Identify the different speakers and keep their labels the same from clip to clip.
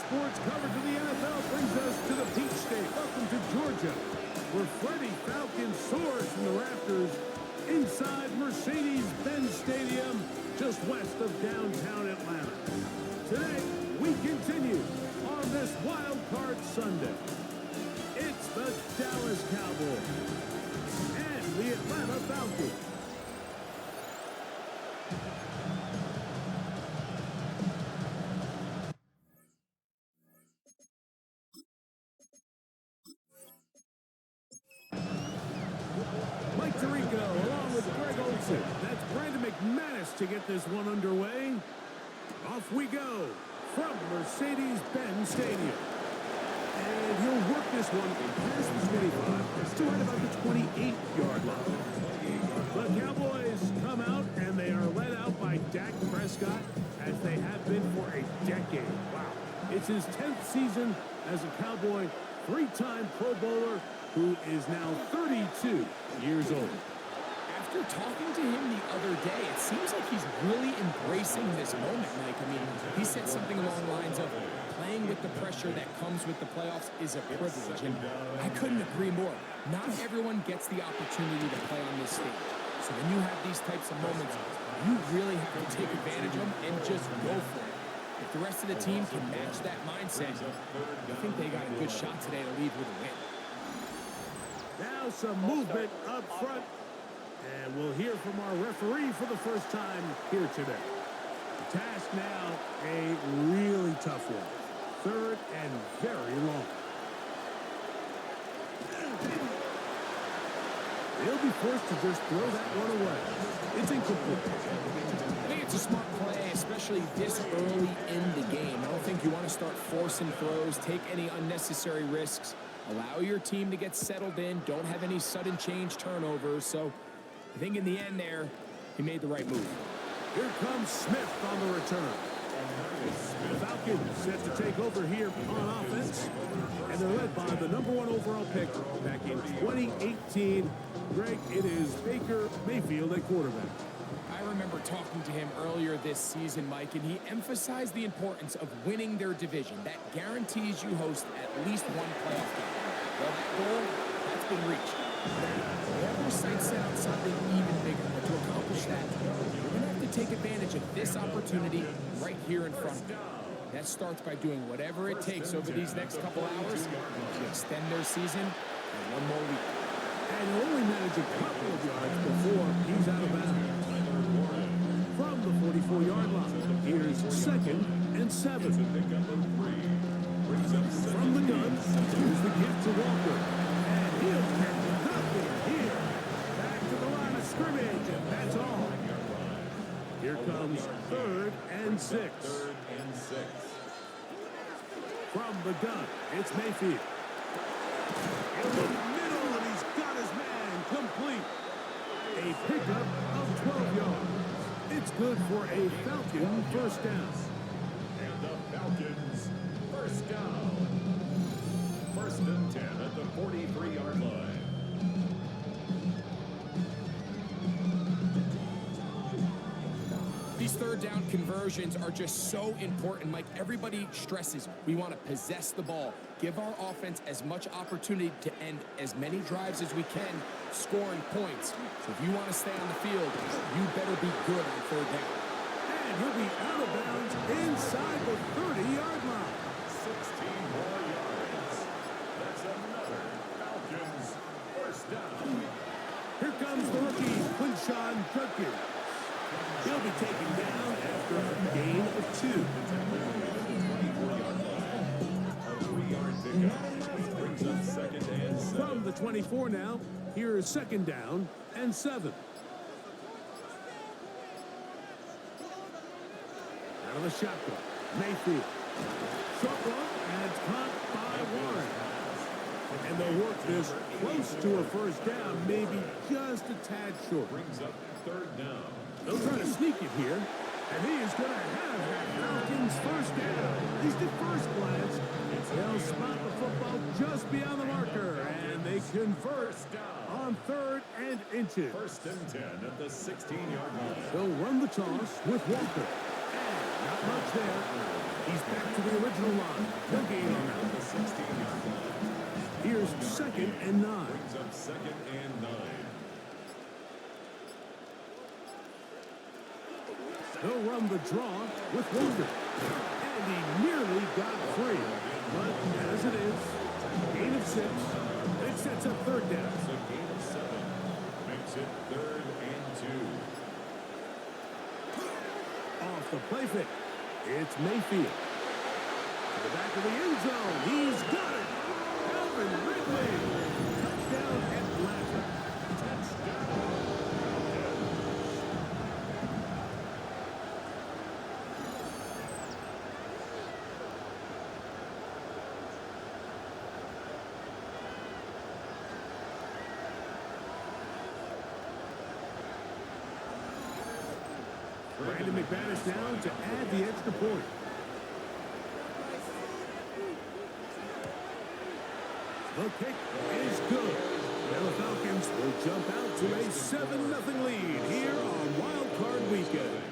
Speaker 1: sports coverage of the NFL brings us to the Peach State. Welcome to Georgia, where Freddie Falcon soars from the rafters inside Mercedes-Benz Stadium, just west of downtown Atlanta. Today, we continue on this Wild Card Sunday. It's the Dallas Cowboys and the Atlanta Falcons. That's Brandon McManus to get this one underway. Off we go from Mercedes-Benz Stadium. And he'll work this one past the 25, still right about the 28-yard line. The Cowboys come out, and they are led out by Dak Prescott, as they have been for a decade. Wow. It's his 10th season as a Cowboy, three-time Pro Bowler, who is now 32 years old.
Speaker 2: After talking to him the other day, it seems like he's really embracing this moment, Mike. I mean, he said something along the lines of playing with the pressure that comes with the playoffs is a privilege, and I couldn't agree more. Not everyone gets the opportunity to play on this stage. So when you have these types of moments, you really have to take advantage of them and just go for it. If the rest of the team can match that mindset, I think they got a good shot today to lead with a win.
Speaker 1: Now some movement up front. And we'll hear from our referee for the first time here today. The task now, a really tough one. Third and very long. He'll be forced to just throw that one away. It's incomplete.
Speaker 2: I think it's a smart play, especially this early in the game. I don't think you want to start forcing throws, take any unnecessary risks, allow your team to get settled in, don't have any sudden change turnovers. So I think in the end there, he made the right move.
Speaker 1: Here comes Smith on the return. The Falcons set to take over here on offense. And they're led by the #1 overall pick back in 2018. Greg, it is Baker Mayfield at quarterback.
Speaker 2: I remember talking to him earlier this season, Mike, and he emphasized the importance of winning their division. That guarantees you host at least one playoff game. Well, that goal, that's been reached. They have their sights set on something even bigger, but to accomplish that, we're going to have to take advantage of this opportunity right here in front of them. That starts by doing whatever it takes over these next couple hours to extend their season by one more week.
Speaker 1: And he'll only manage a couple of yards before he's out of bounds. From the 44-yard line, here's 2nd and 7. From the gun, here's the gift to Walker. And he'll catch nothing here. Back to the line of scrimmage, and that's all. Here comes 3rd and 6. From the gun, it's Mayfield. In the middle, and he's got his man complete. A pickup of 12 yards. It's good for a Falcon first down.
Speaker 3: And the Falcons first down. 1st and 10 at the 43-yard line.
Speaker 2: These third down conversions are just so important, Mike. Everybody stresses we want to possess the ball, give our offense as much opportunity to end as many drives as we can, scoring points. So if you want to stay on the field, you better be good on 3rd down.
Speaker 1: And he'll be out of bounds inside the 30-yard line.
Speaker 3: 16 more yards. That's another Falcons first down.
Speaker 1: Here comes the rookie, Quinshawn Judkins. He'll be taken down after a gain of 2.
Speaker 3: A 3-yard pickup brings up 2nd and 7.
Speaker 1: From the 24 now, here is 2nd down and 7. Out of the shotgun, Mayfield. Short one, and it's caught by Warren. And they'll work this close to a first down, maybe just a tad short.
Speaker 3: Brings up 3rd down.
Speaker 1: They'll try to sneak it here, and he is going to have that Falcons first down. At least at first glance, they'll spot the football just beyond the marker, and they convert on 3rd and inches.
Speaker 3: 1st and 10 at the 16-yard line.
Speaker 1: They'll run the toss with Walker. And not much there. He's back to the original line. No gain on that.
Speaker 3: The 16-yard line.
Speaker 1: Here's 2nd and 9.
Speaker 3: Brings up 2nd and 9.
Speaker 1: They'll run the draw with Walker. And he nearly got free. But as it is, gain of 6. It sets up 3rd down.
Speaker 3: So gain of 7. Makes it 3rd and 2.
Speaker 1: Off the play fake. It's Mayfield. To the back of the end zone. He's got it. Alvin Ridley. Touchdown Atlanta. Brandon McManus down to add the extra point. The kick is good. And the Falcons will jump out to a 7-0 lead here on Wild Card Weekend.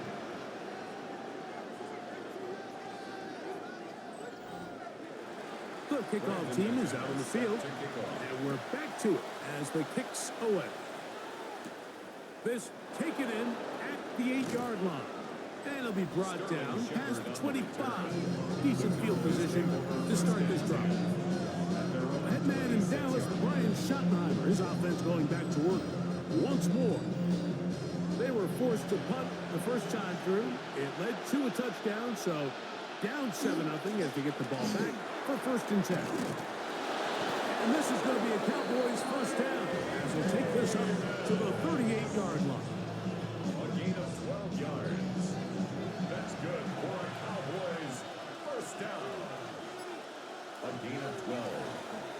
Speaker 1: The kickoff team is out on the field. And we're back to it as the kick's away. This taken in at the 8-yard line. And it'll be brought down past the 25. Decent field position to start this drive. Head man in Dallas, Brian Schottenheimer, his offense going back to work once more. They were forced to punt the first time through. It led to a touchdown, so down 7-0 as they get the ball back for 1st and 10. And this is going to be a Cowboys first down as they take this up to the 38-yard line.
Speaker 3: A gain of 12 yards. That's good for a Cowboys first down. A gain of 12.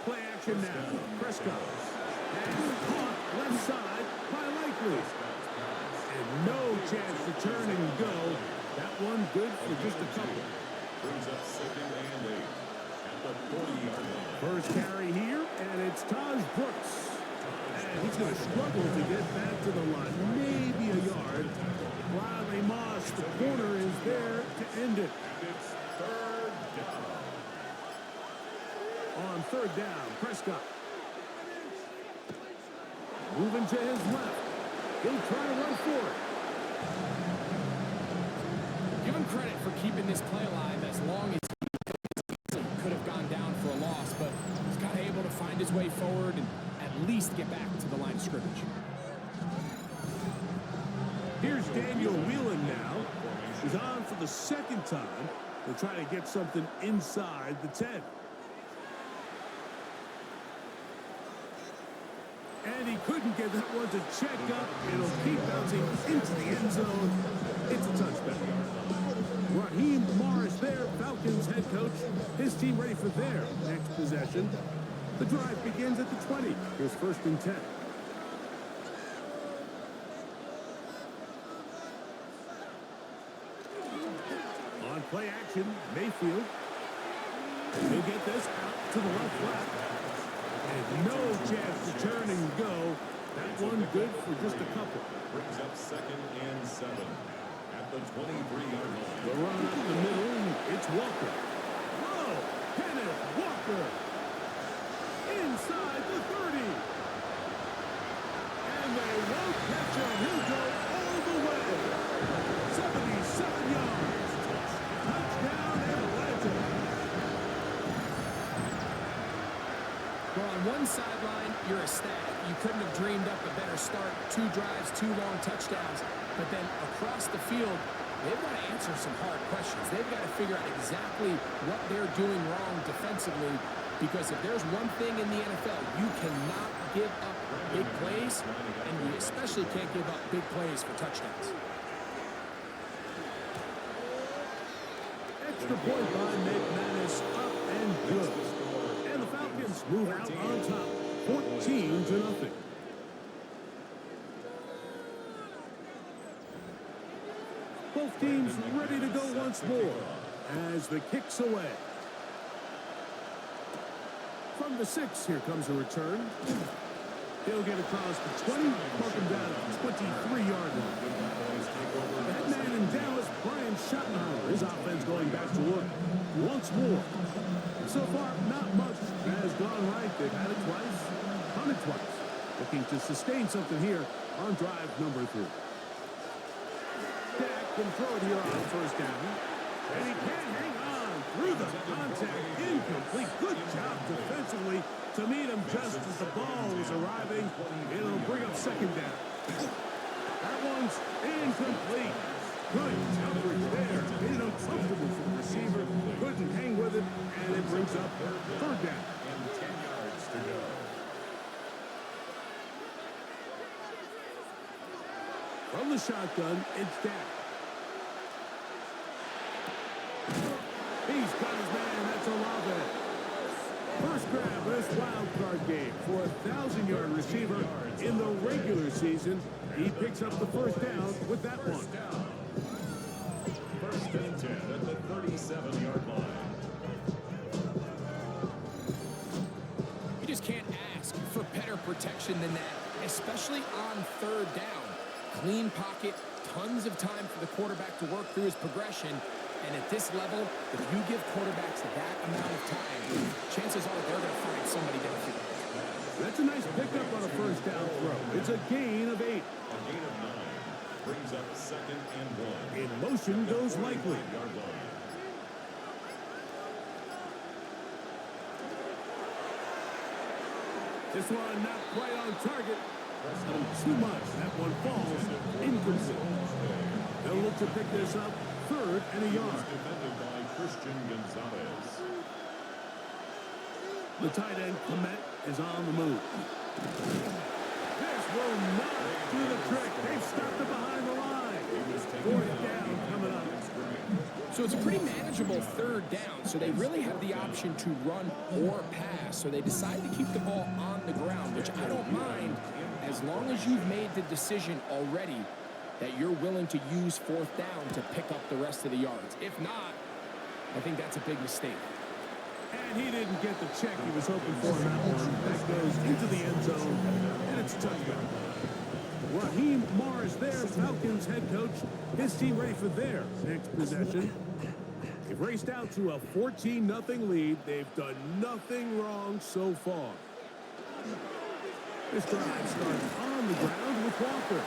Speaker 1: Play action now. Prescott. And caught left side by Likely. And no chance to turn and go. That one good for just a couple.
Speaker 3: Brings up 2nd and 8 at the 40-yard line.
Speaker 1: First carry here, and it's Taj Brooks. And he's going to struggle to get back to the line. Maybe a yard. Riley Moss, the corner, is there to end it.
Speaker 3: And it's 3rd down.
Speaker 1: On 3rd down, Prescott. Moving to his left. He'll try to run for it.
Speaker 2: Give him credit for keeping this play alive as long as he could have gone down for a loss, but he's got able to find his way forward and at least get back to the line of scrimmage.
Speaker 1: Here's Daniel Whelan now. He's on for the 2nd time to try to get something inside the 10. And he couldn't get that one to check up. It'll keep bouncing into the end zone. It's a touchback. Raheem Morris there, Falcons head coach. His team ready for their next possession. The drive begins at the 20. Here's 1st and 10. On play action, Mayfield. He'll get this out to the left flat. And no chance to turn and go. That one good for just a couple.
Speaker 3: Brings up 2nd and 7 at the 23-yard line.
Speaker 1: The run up the middle, it's Walker. Oh, Kenneth Walker. Inside the 30. And they won't catch him. He'll go all the way. 77 yards. Touchdown Atlanta.
Speaker 2: Well, on one sideline, you're ecstatic. You couldn't have dreamed up a better start. 2 drives, 2 long touchdowns. But then across the field, they've got to answer some hard questions. They've got to figure out exactly what they're doing wrong defensively. Because if there's one thing in the NFL, you cannot give up big plays, and you especially can't give up big plays for touchdowns.
Speaker 1: Extra point by McManus, up and good. And the Falcons move out on top, 14-0. Both teams ready to go once more as the kick's away. From the 6, here comes a return. He'll get across the 20, mark him down at the 23-yard line. That man in Dallas, Brian Schottenheimer, his offense going back to work score. So far, not much has gone right. They've had it twice, punted twice. Looking to sustain something here on drive number 3. Dak can throw it here on first down. And he can't hang on through the contact. Incomplete. Good job defensively to meet him just as the ball was arriving. It'll bring up second down. That one's incomplete. Good coverage there. Made it uncomfortable for the receiver. Couldn't hang with it, and it brings up third down.
Speaker 3: And 10 yards to go.
Speaker 1: From the shotgun, it's Dak. He's got his man. That's Olave. First grab of this wild card game for a 1,000-yard receiver in the regular season. He picks up the first down with that one.
Speaker 3: First and 10 at the 37-yard line.
Speaker 2: You just can't ask for better protection than that, especially on third down. Clean pocket, tons of time for the quarterback to work through his progression. And at this level, if you give quarterbacks that amount of time, chances are they're going to find somebody downfield.
Speaker 1: That's a nice pickup on a first down throw. It's a gain of 8.
Speaker 3: A gain of 9 brings up second and 1.
Speaker 1: In motion goes Likely.
Speaker 3: Yard line.
Speaker 1: This one not quite on target. Too much. That one falls incomplete. They'll look to pick this up. Third and a yard.
Speaker 3: Defended by Christian Gonzalez.
Speaker 1: The tight end, Clement, is on the move. This will not do the trick. They've stopped it behind the line. Fourth down coming up.
Speaker 2: So it's a pretty manageable third down, so they really have the option to run or pass. So they decide to keep the ball on the ground, which I don't mind as long as you've made the decision already that you're willing to use fourth down to pick up the rest of the yards. If not, I think that's a big mistake.
Speaker 1: And he didn't get the check he was hoping for in that one. That goes into the end zone, and it's a touchdown. Raheem Morris there, Falcons head coach. His team ready for their next possession. They've raced out to a 14-0 lead. They've done nothing wrong so far. This drive starts on the ground with Walker.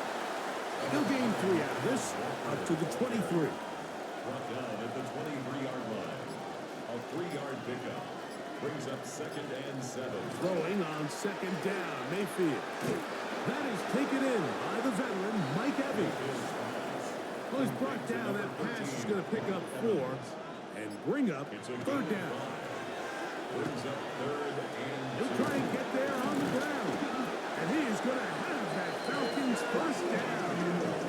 Speaker 1: He'll gain 3 out of this, up to the 23.
Speaker 3: Brought down at the 23-yard line. A 3-yard pickup brings up second and 7.
Speaker 1: Throwing on second down, Mayfield. That is taken in by the veteran, Mike Evans. Well, he's brought down. That pass is going to pick up 4 and bring up third down.
Speaker 3: Brings up third and 2.
Speaker 1: He'll try and get there on the ground. And he is going to have that Falcons first down.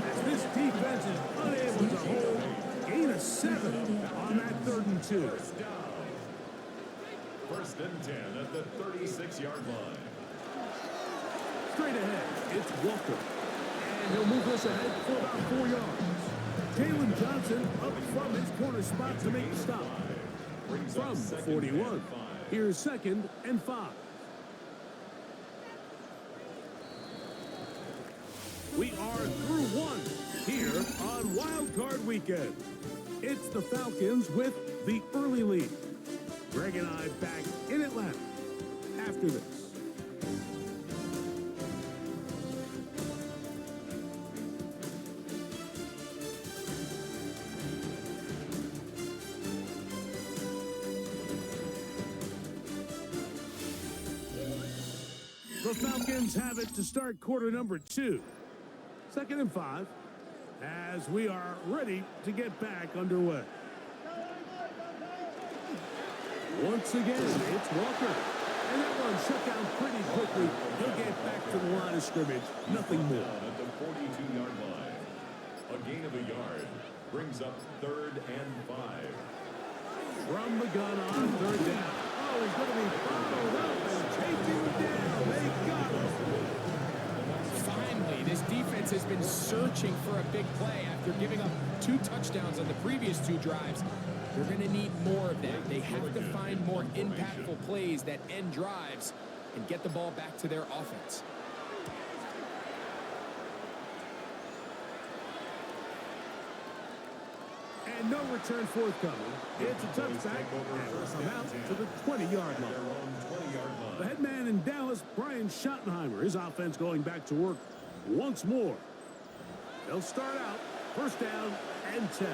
Speaker 1: As this defense is unable to hold, gain of 7 on that 3rd and 2.
Speaker 3: First and 10 at the 36-yard line.
Speaker 1: Straight ahead, it's Walker. And he'll move this ahead for about 4 yards. Jalen Johnson up from his corner spot to make the stop. From 41, here's 2nd and 5. We are through 1 here on Wild Card Weekend. It's the Falcons with the early lead. Greg and I back in Atlanta after this. The Falcons have it to start quarter number 2. 2nd and 5 as we are ready to get back underway. Once again, it's Walker. And that one shut down pretty quickly. He'll get back to the line of scrimmage. Nothing more.
Speaker 3: At the 42-yard line. A gain of a yard brings up 3rd and 5.
Speaker 1: From the gun on 3rd down. Oh, he's going to be followed up and taken down. They got him.
Speaker 2: Finally, this defense has been searching for a big play after giving up 2 touchdowns on the previous 2 drives. They're going to need more of that. They have to find more impactful plays that end drives and get the ball back to their offense.
Speaker 1: And no return forthcoming. It's a touchback, and we'll come out to the 20-yard line. The head man in Dallas, Brian Schottenheimer, his offense going back to work once more. They'll start out first down and 10.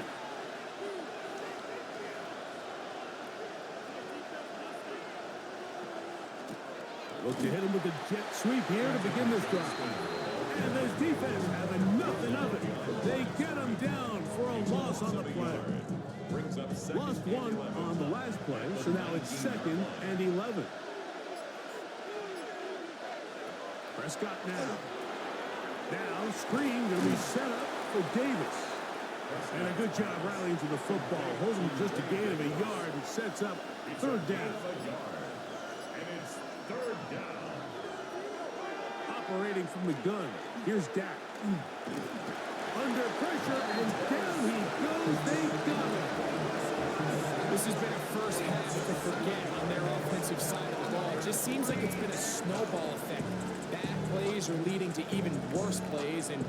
Speaker 1: Look to hit him with a jet sweep here to begin this drive. And this defense having nothing of it. They get him down for a loss on the play. Lost one on the last play, so now it's 2nd and 11. Prescott now. Now, screen going to be set up for Davis. And a good job rallying to the football. Holds him just a gain of a yard and sets up 3rd down.
Speaker 3: And it's 3rd down.
Speaker 1: Operating from the gun. Here's Dak. Under pressure, and down he goes. They got it.
Speaker 2: This has been a first half to forget on their offensive side of the ball. It just seems like it's been a snowball effect. Bad plays are leading to even worse plays, and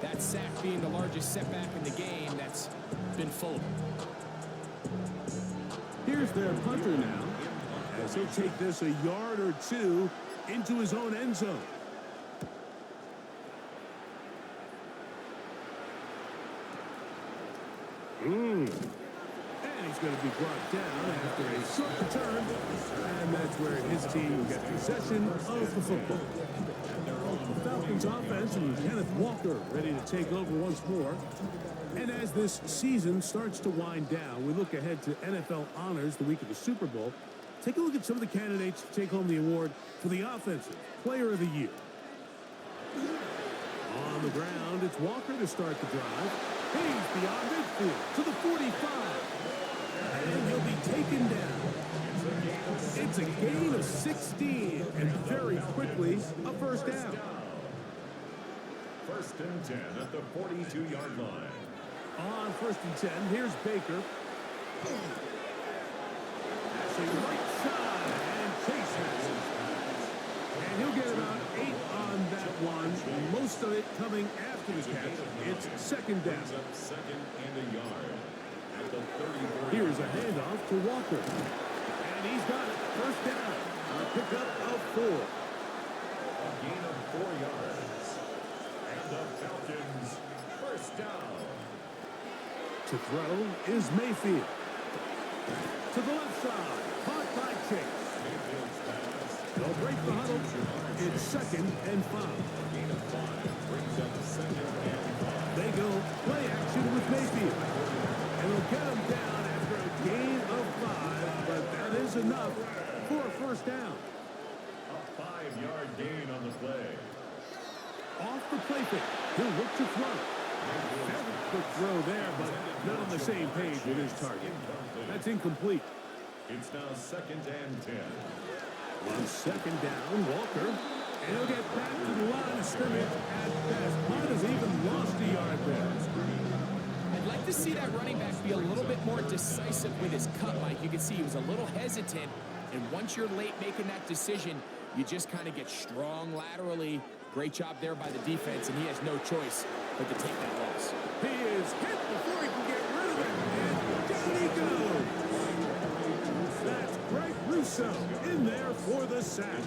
Speaker 2: that sack being the largest setback in the game, that's been full.
Speaker 1: Here's their punter now, as he'll take this a yard or two into his own end zone. And he's going to be brought down after a short return, and that's where his team will get possession of the football. The Falcons offense and Kenneth Walker ready to take over once more. And as this season starts to wind down, we look ahead to NFL honors the week of the Super Bowl. Take a look at some of the candidates to take home the award for the Offensive Player of the Year. On the ground, it's Walker to start the drive. He's beyond midfield to the 45. And he'll be taken down. It's a gain of 16, and very quickly, a first down.
Speaker 3: 1st and 10 at the 42-yard line.
Speaker 1: On 1st and 10, here's Baker. Passing right side, and Chase has it. And he'll get about 8 on that one. Most of it coming after the catch. It's 2nd down.
Speaker 3: 2nd and a yard at the 34.
Speaker 1: Here's a handoff to Walker. And he's got it. First down. A pickup of 4.
Speaker 3: A gain of 4 yards. And the Falcons first down.
Speaker 1: To throw is Mayfield. To the left side. Caught by Chase.
Speaker 3: Mayfield's pass.
Speaker 1: They'll break the huddle. It's 2nd and 5.
Speaker 3: Gain of 5 brings up 2nd and 5.
Speaker 1: They go play action with Mayfield. And they'll get him down after a gain of 5, but that is enough for a first down.
Speaker 3: A 5-yard gain on the play.
Speaker 1: Off the play fake. He'll look to throw. Quick throw there, but not on the same page with his target. That's incomplete.
Speaker 3: It's now 2nd and 10.
Speaker 1: On 2nd down, Walker. And he'll get back to the line of scrimmage at best. Might have even lost a yard there.
Speaker 2: I'd like to see that running back be a little bit more decisive with his cut, Mike. You can see he was a little hesitant, and once you're late making that decision, you just kind of get strong laterally. Great job there by the defense, and he has no choice but to take that loss.
Speaker 1: He is hit before he can get rid of it, and down he goes. That's Greg Russo in there for the sack.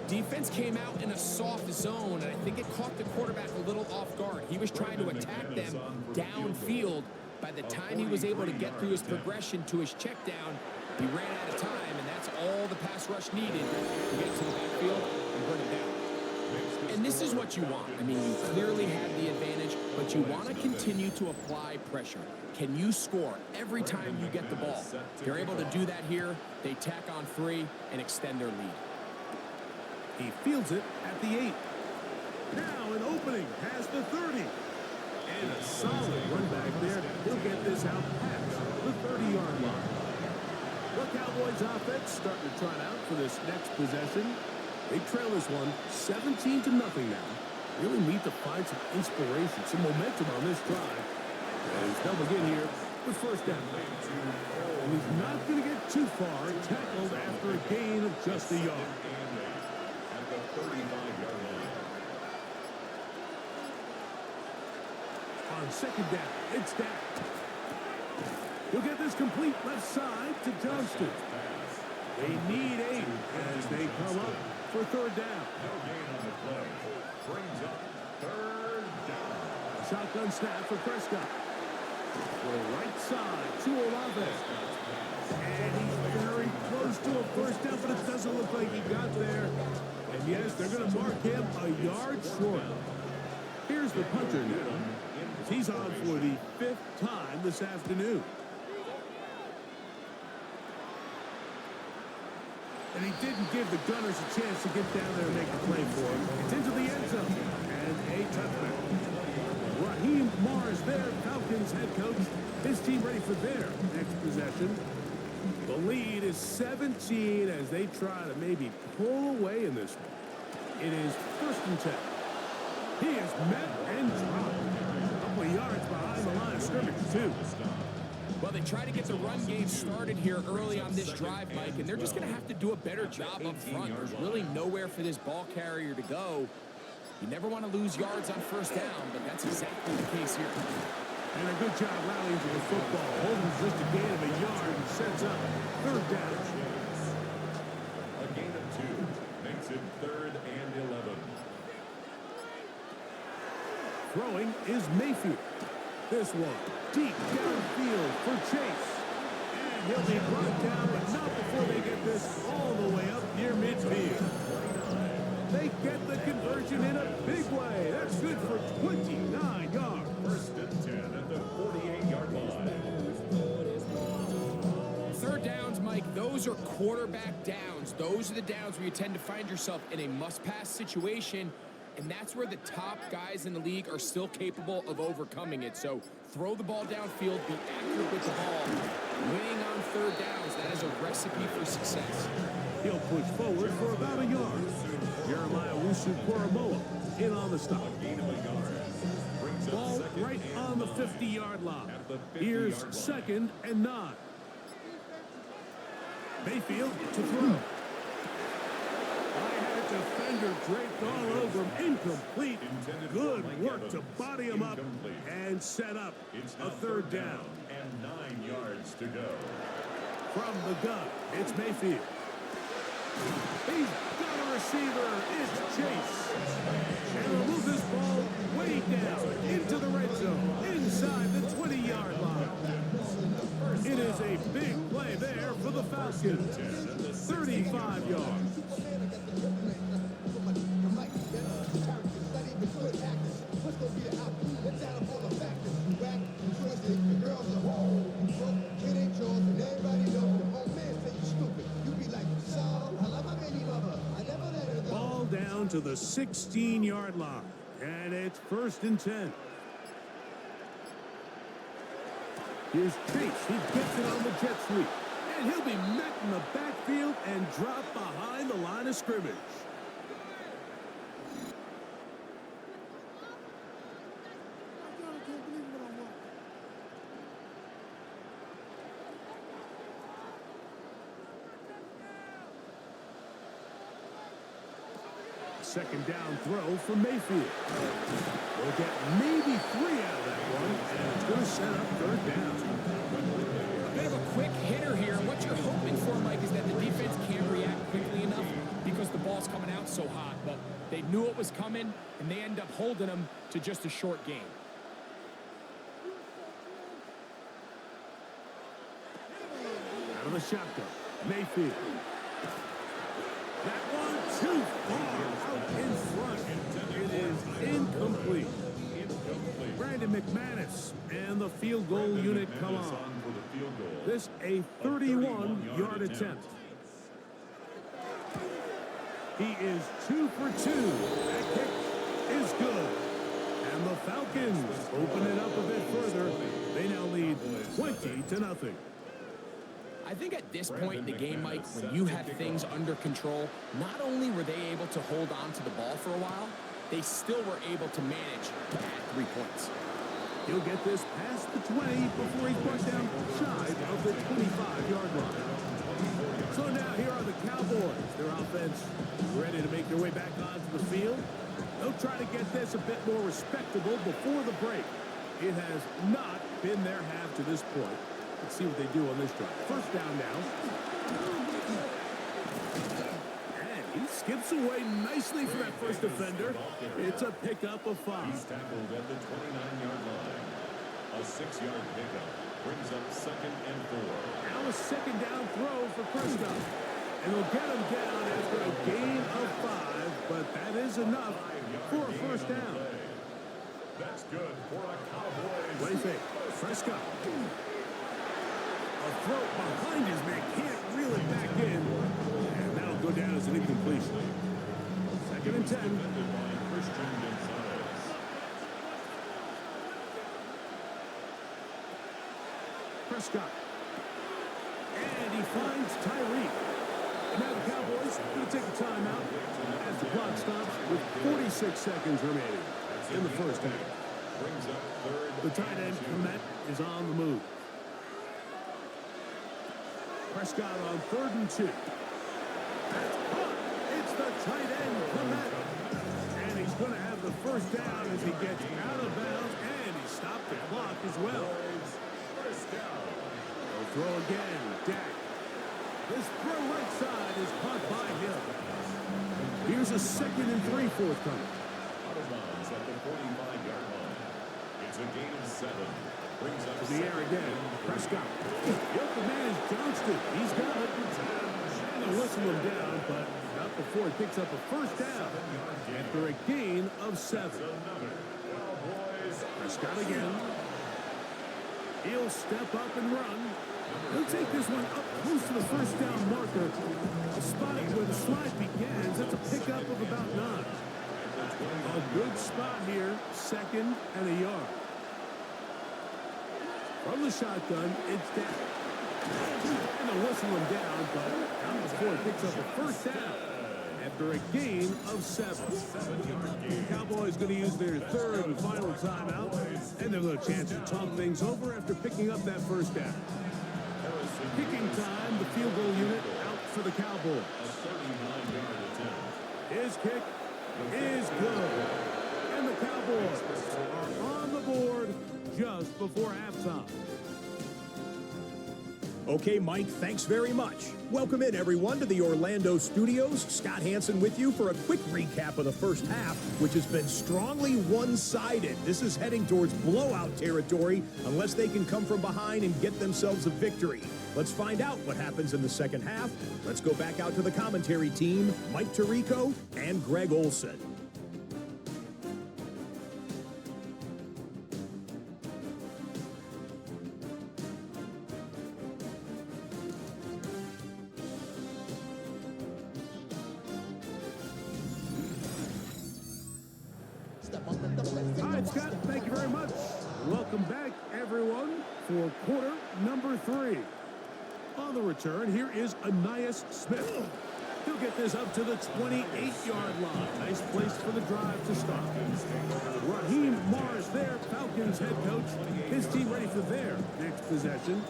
Speaker 2: Defense came out in a soft zone, and I think it caught the quarterback a little off guard. He was trying to attack them downfield. By the time he was able to get through his progression to his check down, he ran out of time, and that's all the pass rush needed to get to the backfield and bring it down. And this is what you want. I mean, you clearly had the advantage, but you want to continue to apply pressure. Can you score every time you get the ball? They're able to do that here. They tack on 3 and extend their lead.
Speaker 1: He fields it at the 8. Now an opening past the 30. And a solid run back there. He'll get this out past the 30-yard line. The Cowboys offense starting to trot out for this next possession. They trail this one 17-0 now. Really need to find some inspiration, some momentum on this drive. As they'll begin here with first down. And he's not going to get too far. Tackled after a gain of just a yard.
Speaker 3: At the 35-yard line.
Speaker 1: On 2nd down, it's Dak. He'll get this complete left side to Johnston. They need 8 as they come up for third down.
Speaker 3: No gain on the play. Brings up third down.
Speaker 1: Shotgun snap for Prescott. The right side to Olave. And he's very close to a first down, but it doesn't look like he got there. And yes, they're going to mark him a yard short. Here's the punter now. He's on for the 5th time this afternoon. And he didn't give the Gunners a chance to get down there and make a play for him. It's into the end zone. And a touchback. Raheem Morris there, Falcons head coach. His team ready for their next possession. The lead is 17 as they try to maybe pull away in this one. It is 1st and 10. He is met and dropped. A couple of yards behind the line of scrimmage, too.
Speaker 2: Well, they try to get the run game started here early on this drive, Mike, and they're just going to have to do a better job up front. There's really nowhere for this ball carrier to go. You never want to lose yards on 1st down, but that's exactly the case here.
Speaker 1: And a good job rallying to the football. Holden's just a gain of a yard and sets up 3rd down.
Speaker 3: A gain of 2 makes it 3rd and 11.
Speaker 1: Throwing is Mayfield. This one deep downfield for Chase. And he'll be brought down, but not before they get this all the way up near midfield. They get the conversion in a big way. That's good for 29 yards.
Speaker 3: 1st and 10 at the 48-yard line.
Speaker 2: 3rd downs, Mike, those are quarterback downs. Those are the downs where you tend to find yourself in a must-pass situation, and that's where the top guys in the league are still capable of overcoming it. So throw the ball downfield, be accurate with the ball. Winning on 3rd downs, that is a recipe for success.
Speaker 1: He'll push forward for about a yard. Jeremiah Wusu-Koromoa in on the stop. Ball right on the 50-yard line. Here's 2nd and 9. Mayfield to throw. I had a defender draped all over him. Incomplete. Good work to body him up and set up a 3rd down.
Speaker 3: And 9 yards to go.
Speaker 1: From the gun, it's Mayfield. He's got a receiver. It's Chase. And he'll move this ball way down into the red zone, inside the 20-yard line. It is a big play there for the Falcons. 35 yards. Ball down to the 16-yard line. And it's 1st and 10. Here's Chase. He gets it on the jet sweep. And he'll be met in the backfield and dropped behind the line of scrimmage. Second down throw for Mayfield. They'll get maybe 3 out of that one, and it's going to set up 3rd down.
Speaker 2: A bit of a quick hitter here. What you're hoping for, Mike, is that the defense can't react quickly enough because the ball's coming out so hot. But they knew it was coming, and they end up holding them to just a short gain.
Speaker 1: Out of the shotgun, Mayfield. That one too far out in front. It is incomplete. Brandon McManus and the field goal unit come on. This a 31-yard attempt. He is 2 for 2. That kick is good. And the Falcons open it up a bit further. They now lead 20-0.
Speaker 2: I think at this point in the game, Mike, when you have things under control, not only were they able to hold on to the ball for a while, they still were able to manage to add 3 points.
Speaker 1: He'll get this past the 20 before he's brought down shy of the 25-yard line. So now here are the Cowboys. Their offense ready to make their way back onto the field. They'll try to get this a bit more respectable before the break. It has not been their half to this point. Let's see what they do on this drive. First down now. And he skips away nicely for that first defender. It's a pickup of 5.
Speaker 3: He's tackled at the 29-yard line. A 6-yard pickup brings up 2nd and 4.
Speaker 1: Now a second down throw for Prescott. And they'll get him down after a gain of 5, but that is enough for a first down.
Speaker 3: That's good for a Cowboys.
Speaker 1: What do you think? Prescott. A throw behind his man, can't reel it back in. And that'll go down as an incompletion. 2nd and 10.
Speaker 3: Defended by Christian Gonzalez.
Speaker 1: Prescott. And he finds Tyreek. And now the Cowboys going to take a timeout as the clock stops with 46 seconds remaining in the first half.
Speaker 3: Brings up 3rd.
Speaker 1: The tight end, Komet, is on the move. Prescott on 3rd and 2. That's caught. It's the tight end, Komet. And he's going to have the first down as he gets out of bounds, and he stopped the clock as well.
Speaker 3: First down.
Speaker 1: They'll throw again. Dak. This throw right side is caught by him. Here's a 2nd and 3 forthcoming.
Speaker 3: Out of bounds at the 45-yard line. It's a gain of 7. Brings up
Speaker 1: To the air again. Prescott. Yep, the man is Johnston. He's got it. And they'll whistle him down, but not before he picks up a first down after a gain of 7. Prescott again. He'll step up and run. He'll take this one up close to the first down marker. The spot where the slide begins, that's a pickup of about 9. A good spot here, 2nd and a yard. From the shotgun, it's Dak. And they'll whistle him down, but not before he picks up a first down after a gain of 7. The Cowboys going to use their 3rd and final timeout, and they'll have a chance to talk things over after picking up that first down. Kicking time, the field goal unit out for the Cowboys. His kick is good. And the Cowboys are on the board just before halftime.
Speaker 4: Okay, Mike, thanks very much. Welcome in, everyone, to the Orlando studios. Scott Hansen with you for a quick recap of the first half, which has been strongly one-sided. This is heading towards blowout territory unless they can come from behind and get themselves a victory. Let's find out what happens in the second half. Let's go back out to the commentary team, Mike Tirico and Greg Olson.
Speaker 1: All right, Scott, thank you very much. Welcome back, everyone, for quarter number 3. On the return, here is Ainias Smith. He'll get this up to the 28-yard line. Nice place for the drive to start. Raheem Morris there, Falcons head coach. His team ready for their next possession.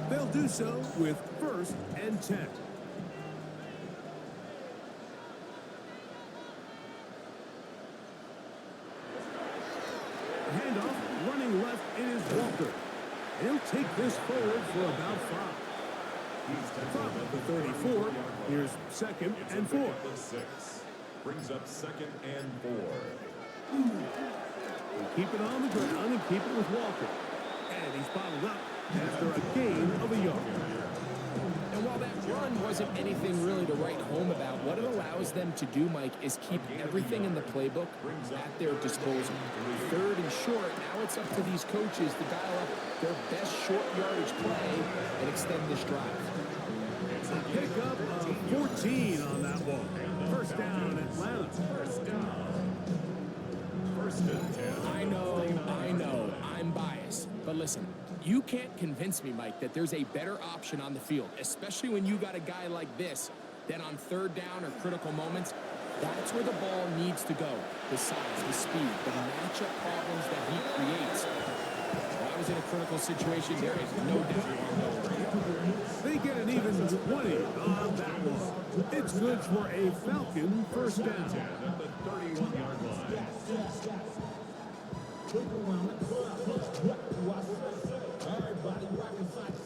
Speaker 1: They'll do so with 1st and 10. Handoff, running left is Walker. He'll take this forward for about 5. From at the 34, here's 2nd and 4.
Speaker 3: Brings up 2nd and 4.
Speaker 1: We'll keep it on the ground and keep it with Walker. And he's bottled up after a gain of a yard.
Speaker 2: And while that run wasn't anything really to write home about, what it allows them to do, Mike, is keep everything in the playbook at their disposal. 3rd and short, now it's up to these coaches to dial up their best short yardage play and extend this drive.
Speaker 1: It's a pickup of 14 on that one. First down, Atlanta.
Speaker 3: First and 10.
Speaker 2: I know, I'm biased. But listen, you can't convince me, Mike, that there's a better option on the field, especially when you got a guy like this, that on 3rd down or critical moments, that's where the ball needs to go. The size, the speed, the matchup problems that he creates. When I was in a critical situation, there is no doubt.
Speaker 1: They get an even 20 on that one. It's good for a Falcon first down.
Speaker 3: At the 31-yard line.
Speaker 5: Everybody rocking side to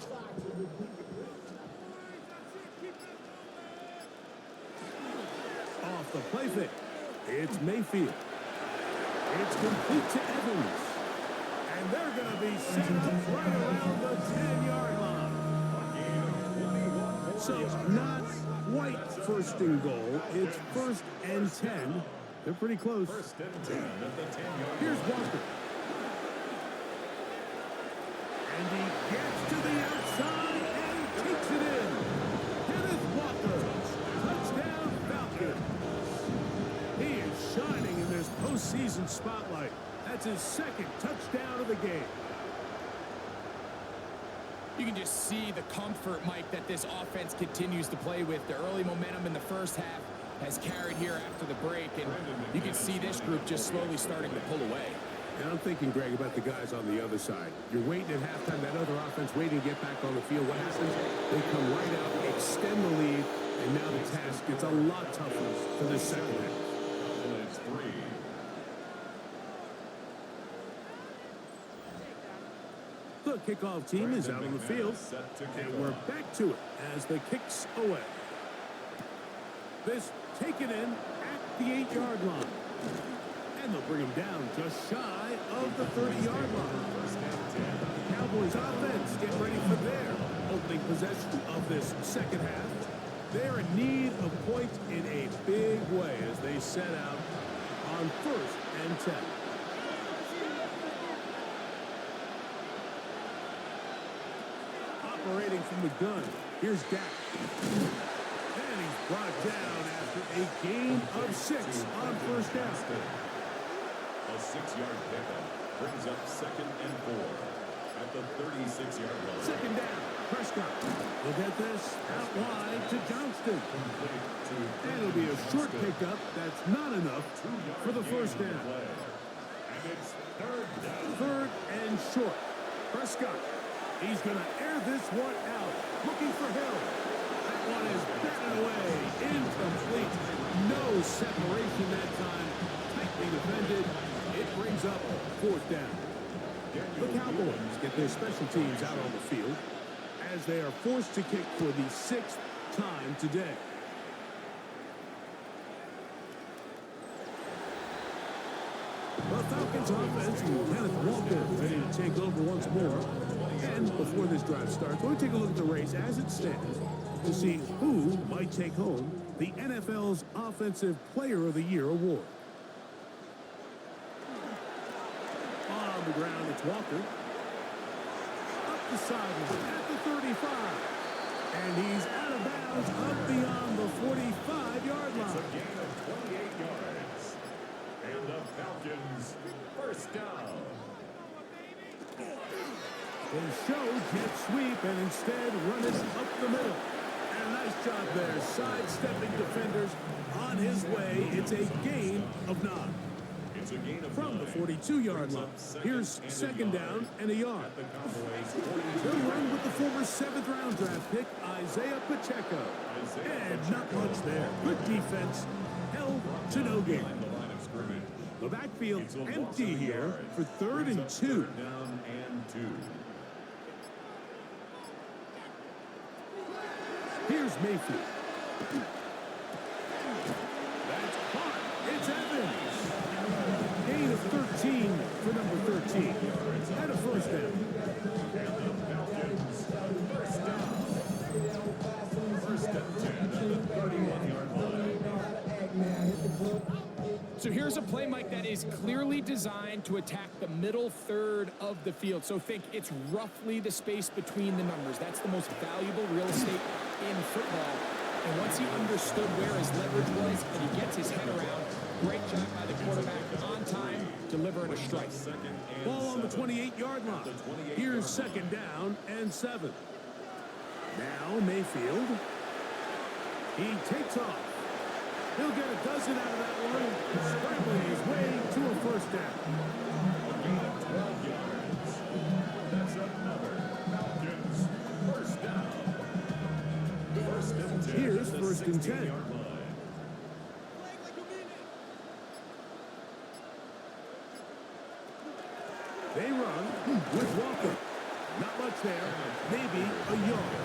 Speaker 1: play fake. It's Mayfield. It's complete to Evans. And they're going to be set up right around the 10-yard line. So not quite first and goal. It's first and 10. They're pretty close.
Speaker 3: First and 10 at the 10-yard
Speaker 1: Here's
Speaker 3: line.
Speaker 1: Walker. And he gets to the outside and takes it in. Kenneth Walker. Touchdown Falcons. He is shining in this postseason spotlight. That's his second touchdown of the game.
Speaker 2: You can just see the comfort, Mike, that this offense continues to play with. The early momentum in the first half has carried here after the break, and you can see this group just slowly starting to pull away.
Speaker 1: And I'm thinking, Greg, about the guys on the other side. You're waiting at halftime, that other offense waiting to get back on the field. What happens? They come right out, extend the lead, and now the task gets a lot tougher for this second half.
Speaker 3: Cowboys 3.
Speaker 1: The kickoff team is out on the field, and we're back to it as the kicks away. This taken in at the 8-yard line. And they'll bring him down just shy of the 30-yard line. Cowboys offense get ready for their opening possession of this second half. They're in need of points in a big way as they set out on first and 10. Operating from the gun, here's Dak. And he's brought down after a gain of 6 on first down.
Speaker 3: A 6-yard pickup brings up 2nd and 4 at the 36-yard line.
Speaker 1: Second down, Prescott. Look at this, out wide to Johnston. And it'll be a short pickup. That's not enough for the first down.
Speaker 3: And it's 3rd down.
Speaker 1: Third and short. Prescott. He's going to air this one out. Looking for Hill. That one is batted away. Incomplete. No separation that time. Tightly defended. It brings up 4th down. The Cowboys get their special teams out on the field as they are forced to kick for the 6th time today. The Falcons offense and Kenneth Walker ready to take over once more. And before this drive starts, we're going to take a look at the race as it stands to see who might take home the NFL's Offensive Player of the Year award. On the ground, it's Walker. Up the sideline at the 35. And he's out of bounds up beyond the 45-yard
Speaker 3: It's a
Speaker 1: line.
Speaker 3: gain of 28 yards. And the Falcons, first down.
Speaker 1: They show jet sweep and instead run it up the middle. And a nice job there, sidestepping defenders on his way. It's a gain of 9.
Speaker 3: It's a gain of
Speaker 1: From the
Speaker 3: 9.
Speaker 1: 42-yard line. Here's second down and a yard.
Speaker 3: The Cowboys,
Speaker 1: They'll run with the former 7th-round draft pick, Isaiah Pacheco. And not much there. Good defense. Held to no gain.
Speaker 3: behind the line of scrimmage.
Speaker 1: The backfield
Speaker 3: It's a loss
Speaker 1: empty
Speaker 3: of
Speaker 1: here
Speaker 3: yards.
Speaker 1: for 3rd
Speaker 3: Brings
Speaker 1: and
Speaker 3: up
Speaker 1: 2.
Speaker 3: 3rd down and 2.
Speaker 1: Here's Mayfield. That's caught. It's Evans. Gain of 13 for number 13. And a first down.
Speaker 3: And the Falcons, first down. First and 10 at the 31-yard line.
Speaker 2: So here's a play, Mike, that is clearly designed to attack the middle third of the field. So think it's roughly the space between the numbers. That's the most valuable real estate in football. And once he understood where his leverage was and he gets his head around, great job by the quarterback on time, delivering a strike.
Speaker 1: Ball on the 28-yard line. Here's second down and 7. Now Mayfield. He takes off. He'll get a dozen out of that one, scrambling his way to a first down.
Speaker 3: A gain of 12 yards. That's another Falcons, first down. First and 10
Speaker 1: Here's
Speaker 3: at the
Speaker 1: first and 10.
Speaker 3: 16-yard line.
Speaker 1: They run with Walker. Not much there, maybe a yard.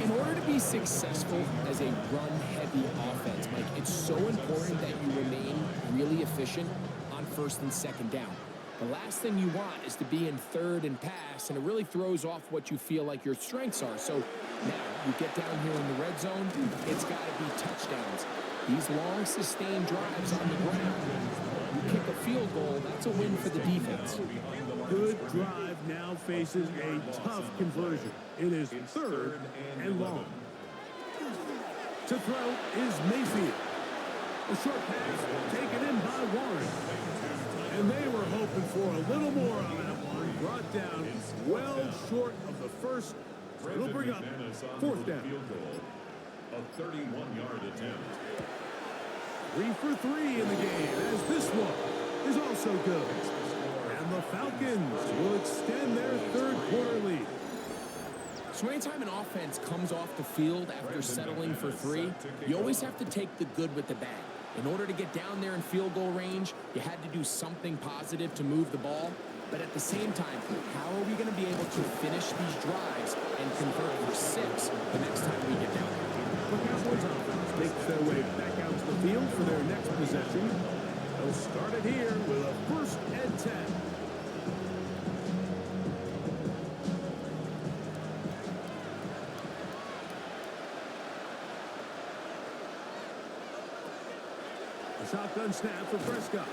Speaker 2: In order to be successful as a run-heavy offense, Mike, it's so important that you remain really efficient on first and second down. The last thing you want is to be in third and pass, and it really throws off what you feel like your strengths are. So now you get down here in the red zone, it's got to be touchdowns. These long, sustained drives on the ground, you kick a field goal, that's a win for the defense.
Speaker 1: Good drive now faces a tough conversion. It is third and long. To throw is Mayfield. A short pass taken in by Warren. And they were hoping for a little more on that one. Brought down well short of the first. It'll bring up fourth down.
Speaker 3: A 31-yard attempt.
Speaker 1: 3 for 3 in the game, as this one is also good. And the Falcons will extend their third quarter lead.
Speaker 2: So anytime an offense comes off the field after settling for 3, you always have to take the good with the bad. In order to get down there in field goal range, you had to do something positive to move the ball. But at the same time, how are we going to be able to finish these drives and convert for 6 the next time we get down there?
Speaker 1: The Cowboys offense makes their way back out to the field for their next possession. They'll start it here with a 1st and 10. Shotgun snap for Prescott.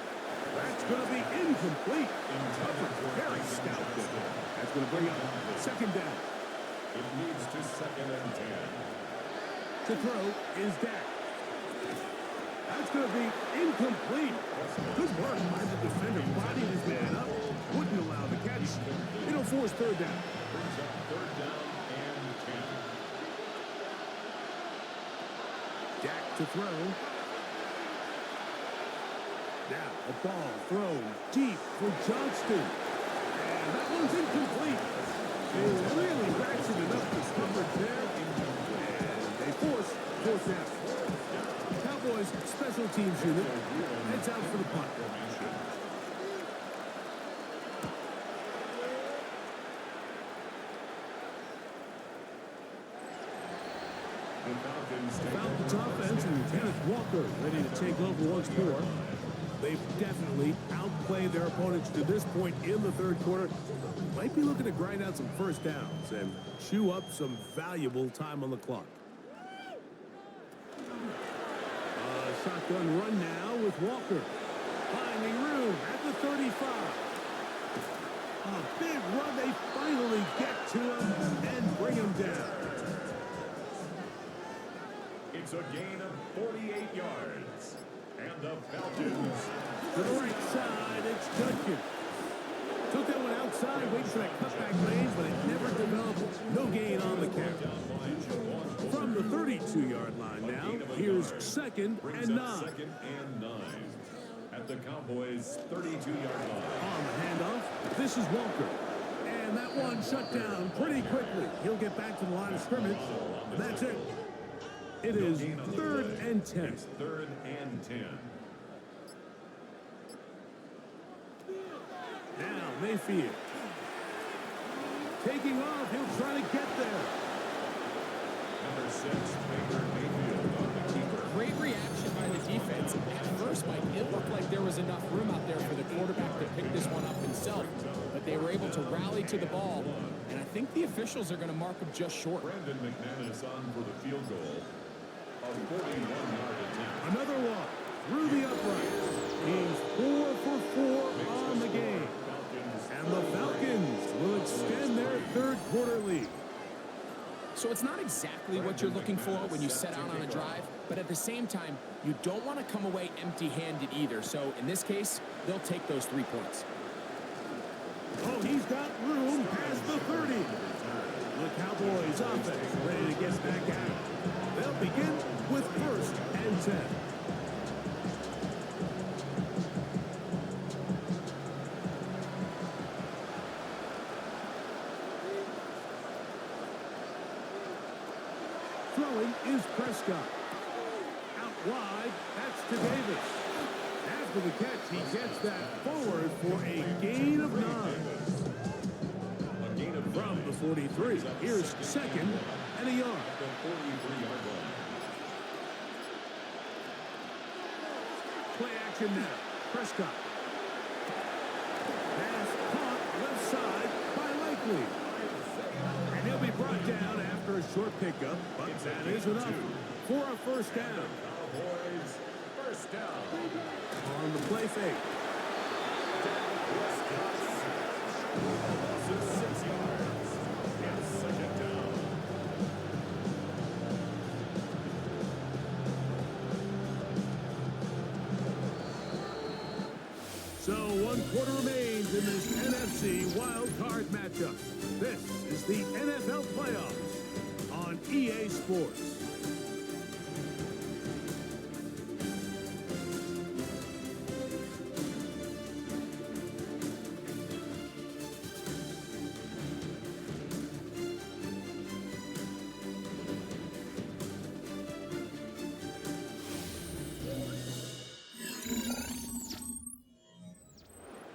Speaker 1: That's going to be incomplete. Very stout. That's going to bring up second down.
Speaker 3: It leads to 2nd and 10.
Speaker 1: To throw is Dak. That's going to be incomplete. Good work by the defender. Bodied his man up. Wouldn't allow the catch. It'll force third down.
Speaker 3: Brings up 3rd down and 10.
Speaker 1: Dak to throw. Now, a ball thrown deep for Johnston. And that one's incomplete. They really ratcheted up the coverage there. And they force fourth down. Cowboys special teams unit heads out for the punt. Falcons offense and Kenneth Walker ready to take over once more. They've definitely outplayed their opponents to this point in the third quarter. Might be looking to grind out some first downs and chew up some valuable time on the clock. Shotgun run now with Walker. Finding room at the 35. A big run. They finally get to him and bring him down.
Speaker 3: It's a gain of 48 yards. And the Falcons.
Speaker 1: To the right side, it's Judkins. Took that one outside, waiting for that cutback range, but it never developed. No gain on the carry. From the 32-yard line now, here's 2nd and 9.
Speaker 3: 2nd and 9. At the Cowboys' 32-yard line.
Speaker 1: On the handoff, this is Walker. And that one shut down pretty quickly. He'll get back to the line of scrimmage, and that's it. It is 3rd and 10.
Speaker 3: It's 3rd and 10.
Speaker 1: Now Mayfield. Taking off, he'll try to get there.
Speaker 3: Number 6, Baker Mayfield on the keeper.
Speaker 2: Great reaction by the defense. At first, Mike, it looked like there was enough room out there for the quarterback to pick this one up himself. But they were able to rally to the ball. And I think the officials are going to mark him just short.
Speaker 3: Brandon McManus on for the field goal. A 41-yard attempt.
Speaker 1: Another one through the uprights. He's 4 for 4 on the game. And the Falcons will extend their third quarter lead.
Speaker 2: So it's not exactly what you're looking for when you set out on a drive, but at the same time, you don't want to come away empty-handed either. So in this case, they'll take those 3 points.
Speaker 1: Oh, he's got room past the 30. The Cowboys offense ready to get back out. They'll begin with 1st and 10. Throwing is Prescott. Out wide, that's to Davis. After the catch, he gets that forward for a gain of 9.
Speaker 3: A gain of
Speaker 1: From the 43. Here's second and a yard.
Speaker 3: The 43-yard line.
Speaker 1: Play action now. Prescott. Pass caught left side by Likely. And he'll be brought down after a short pickup, but that is enough for a first down.
Speaker 3: Cowboys, first down.
Speaker 1: On the play fake.
Speaker 3: Loss of 6 yards. And second down.
Speaker 1: So 1 quarter remains in this NFC wild card matchup. This is the NFL playoffs on EA Sports.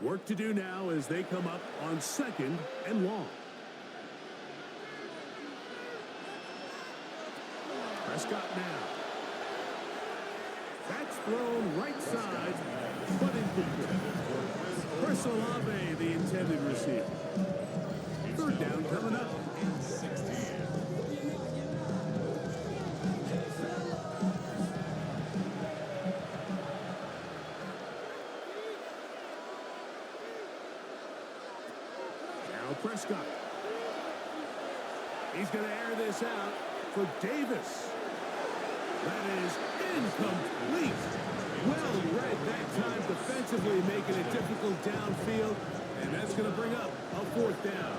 Speaker 1: Work to do now as they come up on second and long. Prescott now. That's thrown right side, but incomplete. Chris Olave, the intended receiver. Third down coming up. Prescott. He's going to air this out for Davis. That is incomplete. Well read that time defensively, making it difficult downfield, and that's going to bring up a fourth down.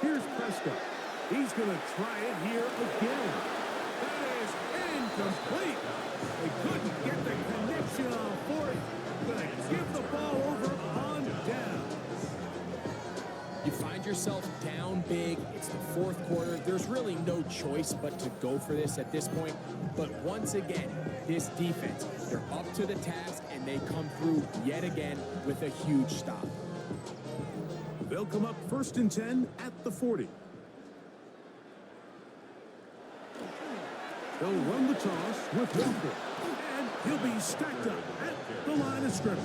Speaker 1: Here's Prescott. He's going to try it here again. That is incomplete. They couldn't get the connection on fourth. Going to give the ball over on down.
Speaker 2: You find yourself down big. It's the fourth quarter. There's really no choice but to go for this at this point. But once again, this defense, they're up to the task, and they come through yet again with a huge stop.
Speaker 1: They'll come up first and 10 at the 40. They'll run the toss with Walker. And he'll be stacked up at the line of scrimmage.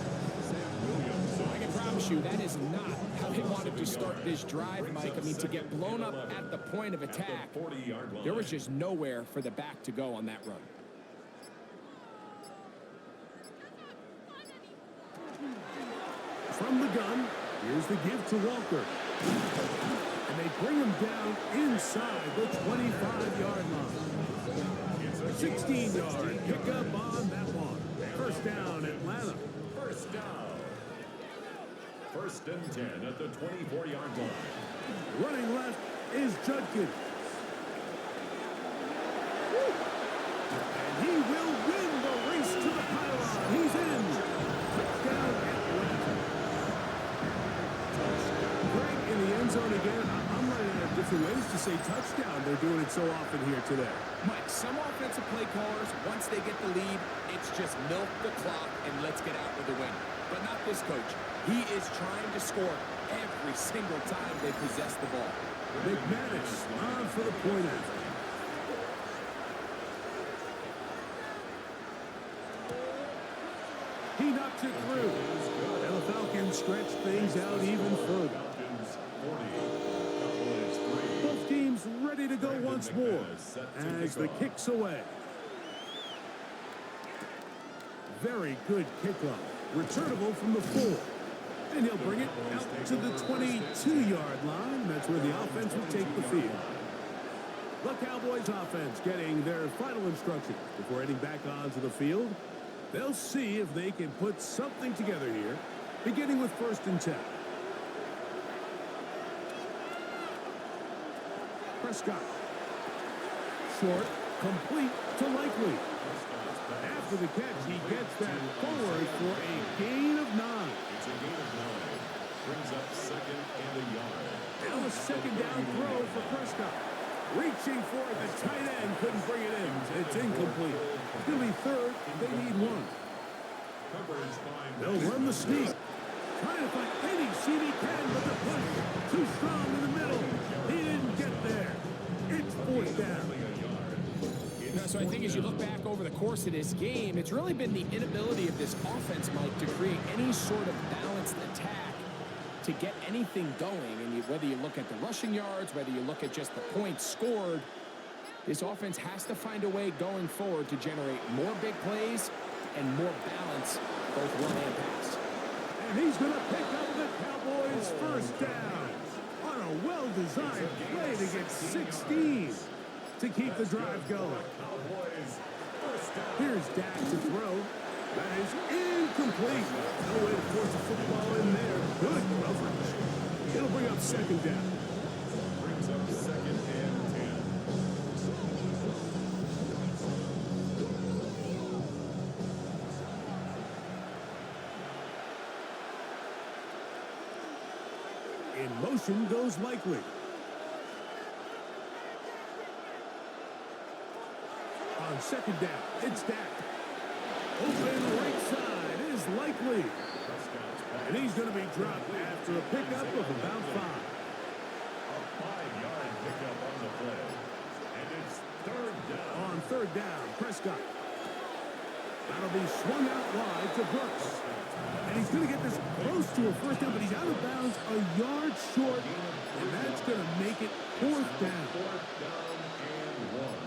Speaker 2: I can promise you that is not how they wanted to start this drive, Mike. I mean, to get blown up at the point of attack, there was just nowhere for the back to go on that run.
Speaker 1: From the gun, here's the give to Walker. And they bring him down inside the 25-yard line. 16-yard pickup on that one. First down, Atlanta.
Speaker 3: First down. First and 10 at the 24-yard line.
Speaker 1: Running left is Judkins. And he will win the race to the pylon. He's in. Touchdown, Atlanta. Greg in the end zone again. I'm running out of different ways to say touchdown. They're doing it so often here today.
Speaker 2: Mike, some offensive play callers, once they get the lead, it's just milk the clock and let's get out with the win. But not this coach. He is trying to score every single time they possess the ball.
Speaker 1: McManus on for the point after. He knocks it through. And the Falcons stretch things out even further. Both teams ready to go once more as the kick's away. Very good kickoff. Returnable from the 4. And he'll bring it out to the 22-yard line. That's where the offense will take the field. The Cowboys offense getting their final instructions before heading back onto the field. They'll see if they can put something together here, beginning with first and 10. Prescott. Short, complete to Likely. After the catch, he gets that forward for a gain of 9.
Speaker 3: It's a gain of 9. Brings up second and a yard.
Speaker 1: Now a second down throw for Prescott. Reaching for it, the tight end couldn't bring it in. It's incomplete. It'll be third. They need 1.
Speaker 3: Coverage by
Speaker 1: They'll run the sneak. Trying to find any seam he can, but the push too strong in the middle. He didn't get there. It's fourth down.
Speaker 2: So I think as you look back over the course of this game, it's really been the inability of this offense, Mike, to create any sort of balanced attack to get anything going. And whether you look at the rushing yards, whether you look at just the points scored, this offense has to find a way going forward to generate more big plays and more balance, both run and pass.
Speaker 1: And he's going to pick up the Cowboys' first down on a well-designed play to get 16 to keep the drive going. Here's Dak to throw. That is incomplete. No way to force a football in there. Good coverage. It'll bring up second down.
Speaker 3: Brings up second and 10.
Speaker 1: In motion goes Likely. On second down, it's Dak. Open right side is Likely. And he's going to be dropped after a pickup of about 5.
Speaker 3: A 5-yard pickup on the play. And it's third down.
Speaker 1: On third down, Prescott. That'll be swung out wide to Brooks. And he's going to get this close to a first down, but he's out of bounds a yard short. And that's going to make it fourth down.
Speaker 3: Fourth down and 1.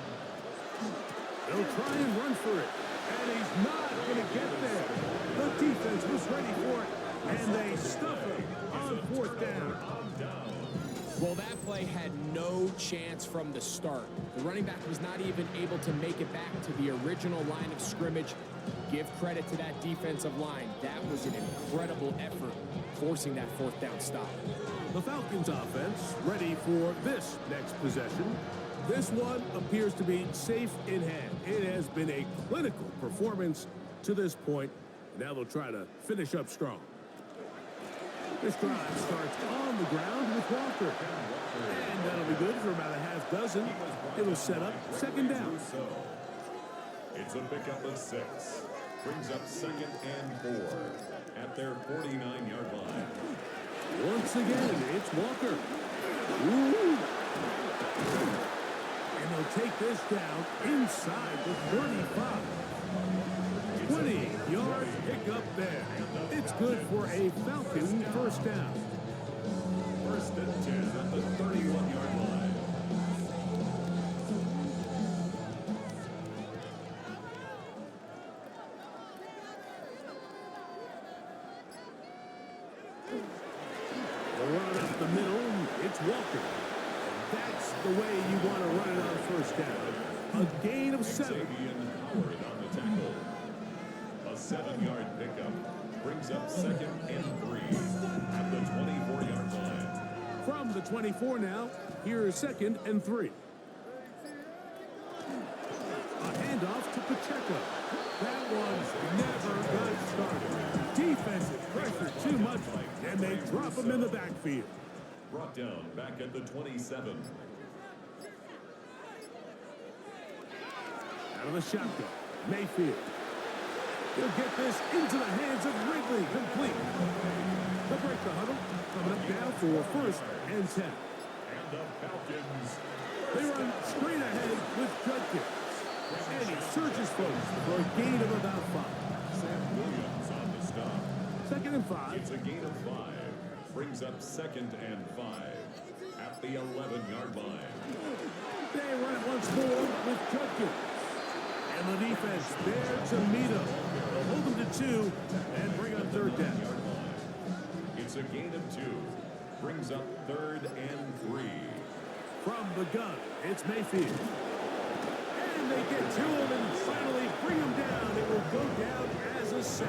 Speaker 1: They'll try and run for it. And he's not going to get there. The defense was ready for it. And they stuff him on fourth down.
Speaker 2: Well, that play had no chance from the start. The running back was not even able to make it back to the original line of scrimmage. Give credit to that defensive line. That was an incredible effort, forcing that fourth down stop.
Speaker 1: The Falcons offense ready for this next possession. This one appears to be safe in hand. It has been a clinical performance to this point. Now they'll try to finish up strong. This drive starts on the ground with Walker. And that'll be good for about a half dozen. It'll set up second down.
Speaker 3: It's a pickup of 6. Brings up second and 4 at their 49-yard line.
Speaker 1: Once again, it's Walker. Ooh. And they'll take this down inside the 35. 20-yard pickup there. It's good for a Falcon first down.
Speaker 3: First and 10 at the 31-yard line.
Speaker 1: The run up the middle, it's Walker. That's the way you want to run it on first down. A gain of 7.
Speaker 3: Howard on the tackle. A 7-yard pickup brings up second and 3 at the 24-yard line.
Speaker 1: From the 24 now, here is second and 3. A handoff to Pacheco. That one's never got started. Defensive pressure too much, and they drop him in the backfield.
Speaker 3: Brought down back at the 27.
Speaker 1: Out of the shotgun, Mayfield. He'll get this into the hands of Wrigley, complete. They'll break the huddle, coming up now for first and 10.
Speaker 3: And the Falcons.
Speaker 1: They run straight ahead with Judkins. And he surges folks for a gain of about 5.
Speaker 3: Sam Williams on the stop.
Speaker 1: Second and 5.
Speaker 3: It's a gain of 5. Brings up second and 5 at the 11-yard line.
Speaker 1: They run it once more with Judkins. And the defense there to meet him. They'll hold him to 2 and bring up third down.
Speaker 3: It's a gain of 2. Brings up third and 3.
Speaker 1: From the gun, it's Mayfield. And they get to him and finally bring him down. It will go down as a sack.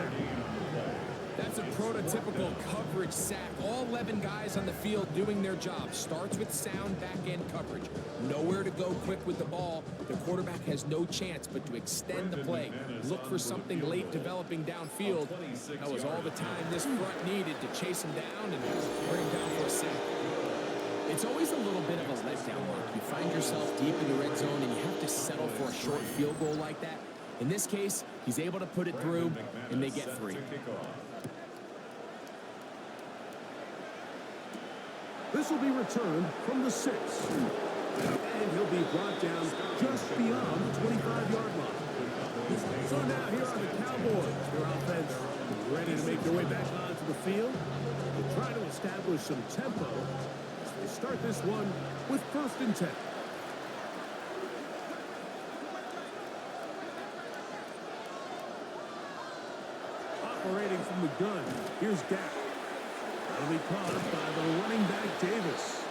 Speaker 2: That's a prototypical coverage sack. All 11 guys on the field doing their job. Starts with sound back-end coverage. Nowhere to go quick with the ball. The quarterback has no chance but to extend the play. Look for something late developing downfield. That was all the time this front needed to chase him down and bring him down for a sack. It's always a little bit of a letdown, Mark. You find yourself deep in the red zone and you have to settle for a short field goal like that. In this case, he's able to put it through, and they get 3.
Speaker 1: This will be returned from the 6. And he'll be brought down just beyond the 25-yard line. So now here are the Cowboys. Their offense ready to make their way back onto the field. They try to establish some tempo. They start this one with 1st and 10. Operating from the gun, here's Dak. That'll be caught by the running back Davis.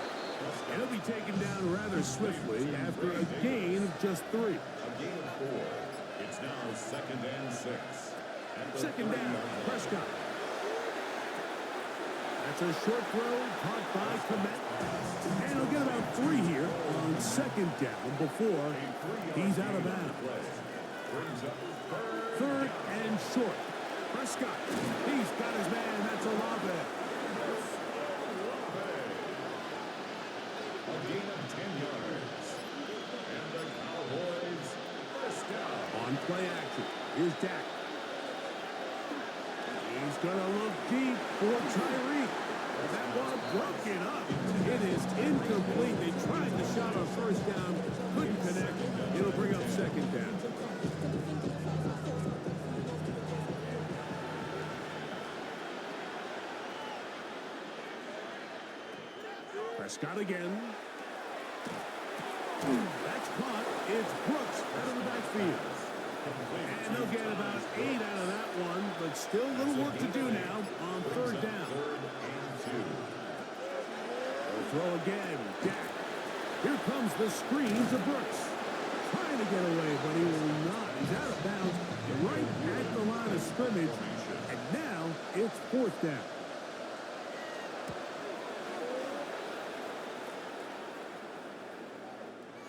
Speaker 1: And he'll be taken down rather swiftly after a gain of just 3.
Speaker 3: A gain of 4. It's now 2nd and 6.
Speaker 1: Second down, Prescott. That's a short throw caught by Komet. And he'll get about 3 here on 2nd down before he's out of bounds. 3rd and short. Prescott, he's got his man. That's Olave.
Speaker 3: A gain of 10 yards. And the Cowboys first down.
Speaker 1: On play action, here's Dak. He's going to look deep for Tyreek. That one broken up. It is incomplete. They tried the shot on 1st down. Couldn't connect. It'll bring up 2nd down. Prescott again. That's caught. It's Brooks out of the backfield. And they'll get about 8 out of that one, but still a little work to do now on 3rd down. They'll throw again. Dak. Here comes the screen to Brooks. Trying to get away, but he will not. He's out of bounds right at the line of scrimmage. And now it's 4th down.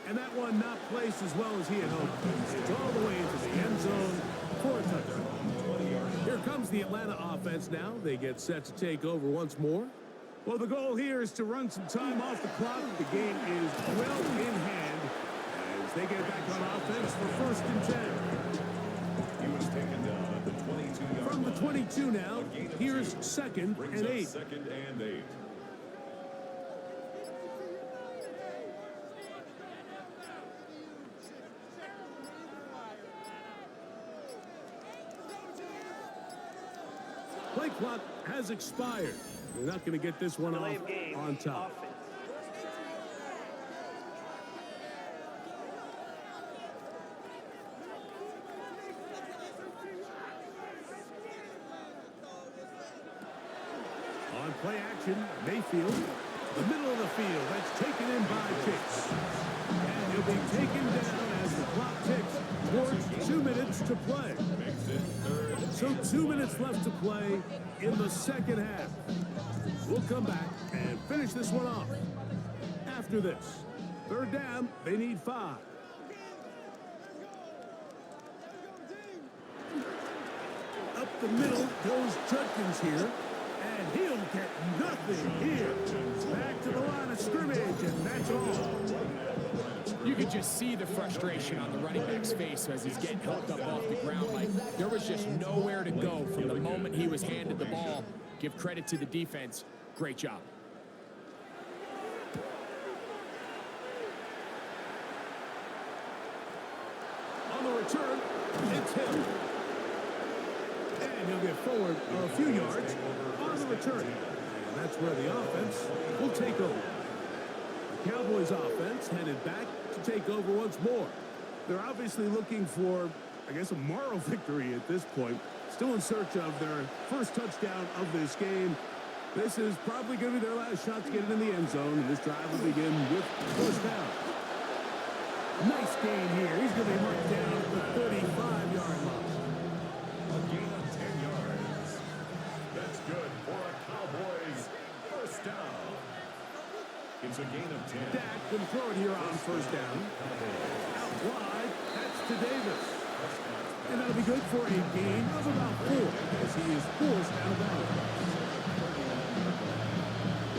Speaker 1: And that one not placed as well as he had hoped. It's all the way into the end zone for a touchdown. Here comes the Atlanta offense now. They get set to take over once more. Well, the goal here is to run some time off the clock. The game is well in hand as they get back on offense for 1st and 10.
Speaker 3: He was taken down at the 22-yard line.
Speaker 1: From the 22 now, here's 2nd and 8.
Speaker 3: 2nd and 8.
Speaker 1: Play clock has expired. They're not going to get this one off on top. On play action, Mayfield. The middle of the field. That's taken in by Chase. And he'll be taken down as the clock ticks towards 2 minutes to play. So 2 minutes left to play in the 2nd half. We'll come back and finish this one off. After this, 3rd down, they need 5. Up the middle goes Judkins here. And he'll get nothing here. Back to the line of scrimmage, and that's all.
Speaker 2: You could just see the frustration on the running back's face as he's getting helped up off the ground. Like, there was just nowhere to go from the moment he was handed the ball. Give credit to the defense. Great job.
Speaker 1: On the return, it's him. And he'll get forward a few yards on the return. And that's where the offense will take over. The Cowboys offense headed back to take over once more. They're obviously looking for, I guess, a moral victory at this point. Still in search of their first touchdown of this game. This is probably going to be their last shot to get it in the end zone. And this drive will begin with 1st down. Nice gain here. He's going to be marked down at the 35-yard line.
Speaker 3: A gain of 10 yards. That's good for a Cowboys first down. It's a gain of 10.
Speaker 1: Dak can throw it here on 1st down. Out wide, that's to Davis. And that'll be good for a gain of about 4 as he is forced out of bounds.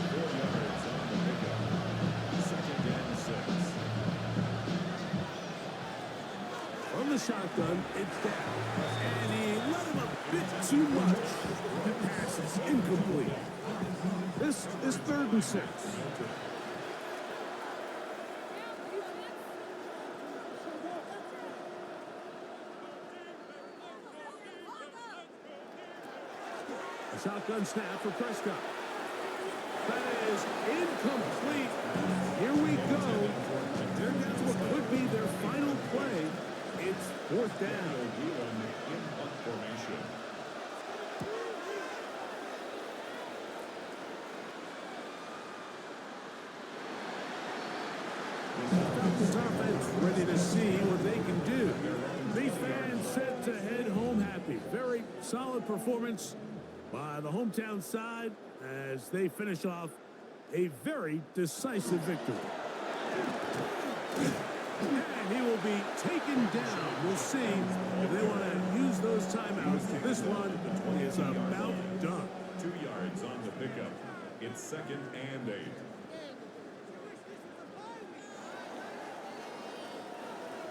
Speaker 3: 4 yards on the pickup. 2nd and 6.
Speaker 1: From the shotgun. It's down. And he let him a bit too much. The pass is incomplete. This is 3rd and 6. A shotgun snap for Prescott. That is incomplete. Here we go. They're down to what could be their final play. It's 4th down. Falcons offense ready to see what they can do. These fans set to head home happy. Very solid performance by the hometown side as they finish off a very decisive victory. And he will be taken down. We'll see if they want to use those timeouts. This one is about done.
Speaker 3: 2 yards on the pickup. It's 2nd and 8.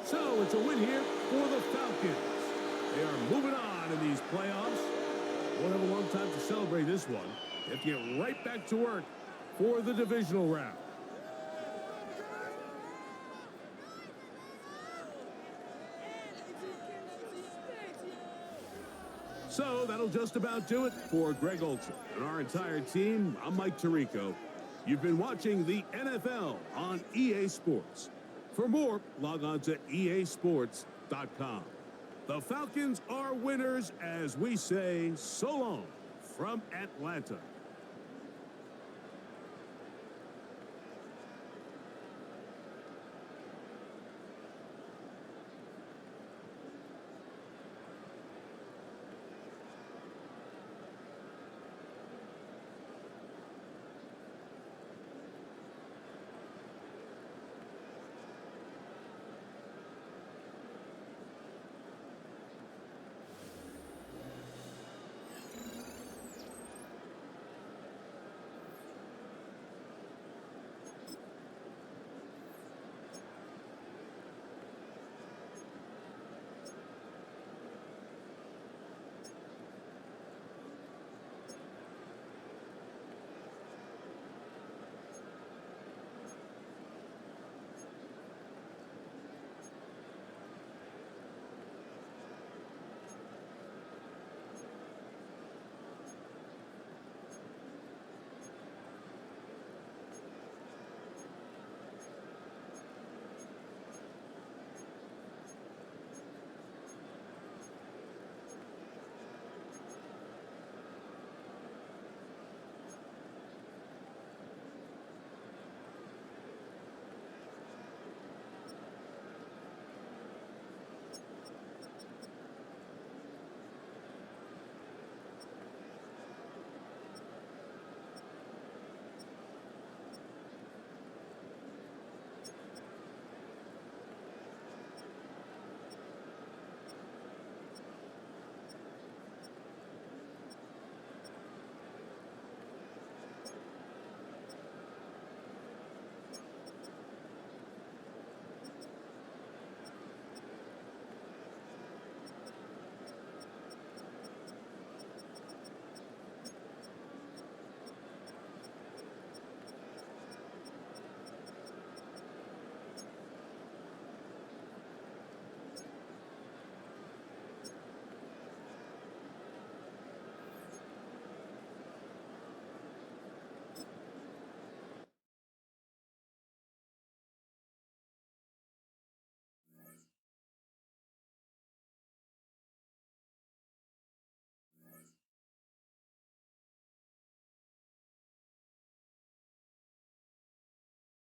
Speaker 1: So it's a win here for the Falcons. They are moving on in these playoffs. Won't have a long time to celebrate this one. They have to get right back to work for the divisional round. So that'll just about do it for Greg Olson and our entire team. I'm Mike Tirico. You've been watching the NFL on EA Sports. For more, log on to easports.com. The Falcons are winners as we say so long from Atlanta.